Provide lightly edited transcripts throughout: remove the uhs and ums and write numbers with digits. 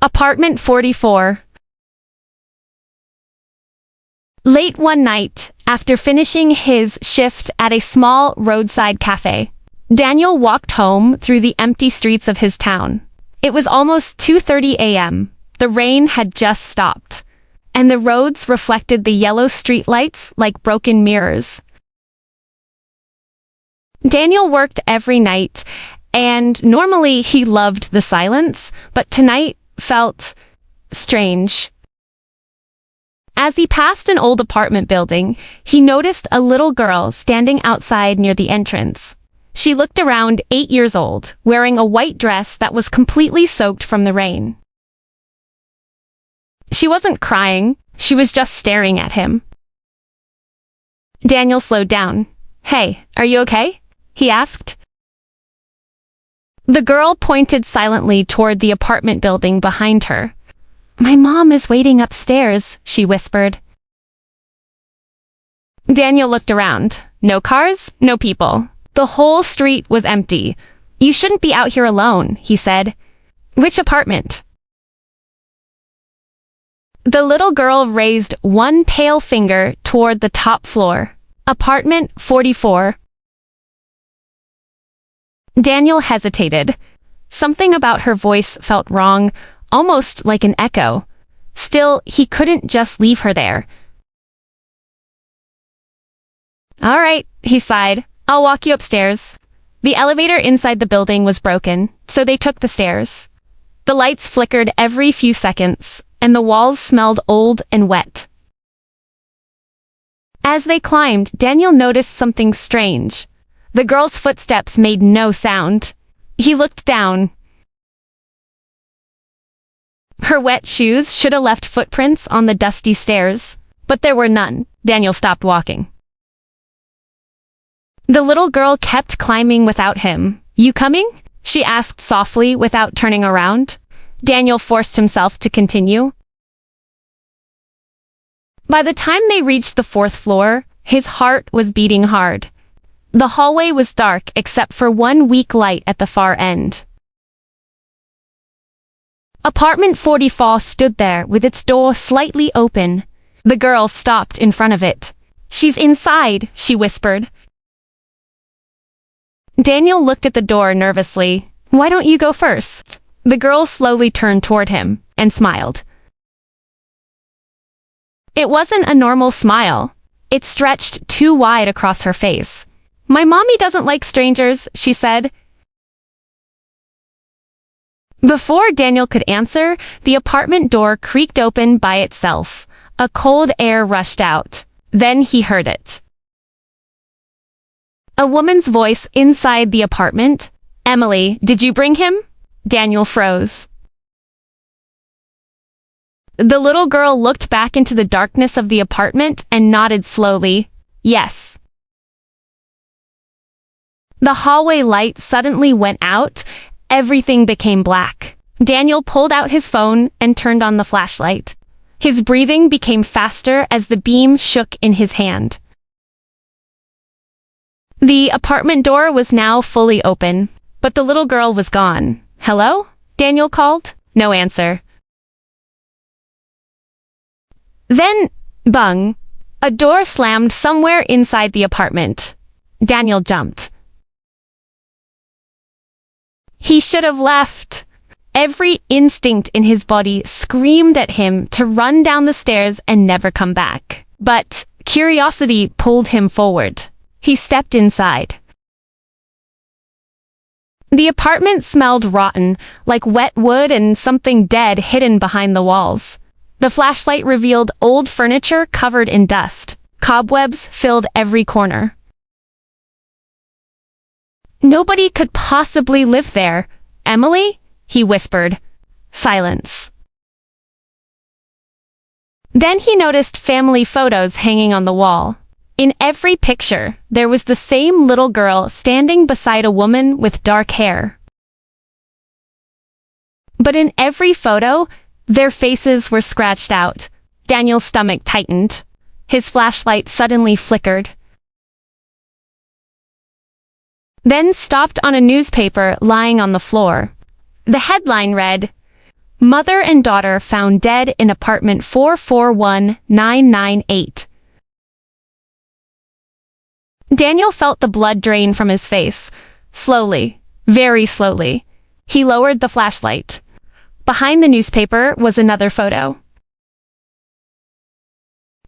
Apartment 44. Late one night, after finishing his shift at a small roadside cafe, Daniel walked home through the empty streets of his town. It was almost 2:30 a.m. The rain had just stopped, and the roads reflected the yellow streetlights like broken mirrors. Daniel worked every night, and normally he loved the silence, but tonight felt strange. As he passed an old apartment building, he noticed a little girl standing outside near the entrance. She looked around 8 years old, wearing a white dress that was completely soaked from the rain. She wasn't crying, she was just staring at him. Daniel slowed down. "Hey, are you okay?" he asked. The girl pointed silently toward the apartment building behind her. "My mom is waiting upstairs," she whispered. Daniel looked around. No cars, no people. The whole street was empty. "You shouldn't be out here alone," he said. "Which apartment?" The little girl raised one pale finger toward the top floor. Apartment 44. Daniel hesitated. Something about her voice felt wrong, almost like an echo. Still, he couldn't just leave her there. "All right," he sighed. "I'll walk you upstairs." The elevator inside the building was broken, so they took the stairs. The lights flickered every few seconds, and the walls smelled old and wet. As they climbed, Daniel noticed something strange. The girl's footsteps made no sound. He looked down. Her wet shoes should have left footprints on the dusty stairs, but there were none. Daniel stopped walking. The little girl kept climbing without him. "You coming?" she asked softly without turning around. Daniel forced himself to continue. By the time they reached the 4th floor, his heart was beating hard. The hallway was dark except for one weak light at the far end. Apartment 44 stood there with its door slightly open. The girl stopped in front of it. "She's inside," she whispered. Daniel looked at the door nervously. "Why don't you go first?" The girl slowly turned toward him and smiled. It wasn't a normal smile. It stretched too wide across her face. "My mommy doesn't like strangers," she said. Before Daniel could answer, the apartment door creaked open by itself. A cold air rushed out. Then he heard it. A woman's voice inside the apartment. "Emily, did you bring him?" Daniel froze. The little girl looked back into the darkness of the apartment and nodded slowly. "Yes." The hallway light suddenly went out. Everything became black. Daniel pulled out his phone and turned on the flashlight. His breathing became faster as the beam shook in his hand. The apartment door was now fully open, but the little girl was gone. "Hello?" Daniel called. No answer. Then, bang! A door slammed somewhere inside the apartment. Daniel jumped. He should have left. Every instinct in his body screamed at him to run down the stairs and never come back. But curiosity pulled him forward. He stepped inside. The apartment smelled rotten, like wet wood and something dead hidden behind the walls. The flashlight revealed old furniture covered in dust. Cobwebs filled every corner. Nobody could possibly live there. "Emily?" he whispered. Silence. Then he noticed family photos hanging on the wall. In every picture, there was the same little girl standing beside a woman with dark hair. But in every photo, their faces were scratched out. Daniel's stomach tightened. His flashlight suddenly flickered. Then stopped on a newspaper lying on the floor. The headline read, Mother and daughter found dead in apartment 441998. Daniel felt the blood drain from his face. Slowly, very slowly. He lowered the flashlight. Behind the newspaper was another photo.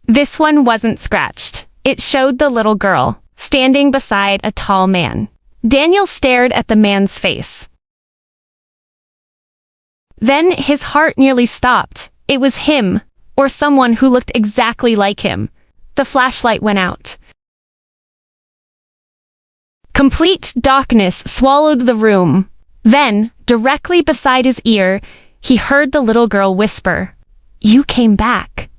This one wasn't scratched. It showed the little girl, standing beside a tall man. Daniel stared at the man's face. Then his heart nearly stopped. It was him, or someone who looked exactly like him. The flashlight went out. Complete darkness swallowed the room. Then, directly beside his ear, he heard the little girl whisper, "You came back."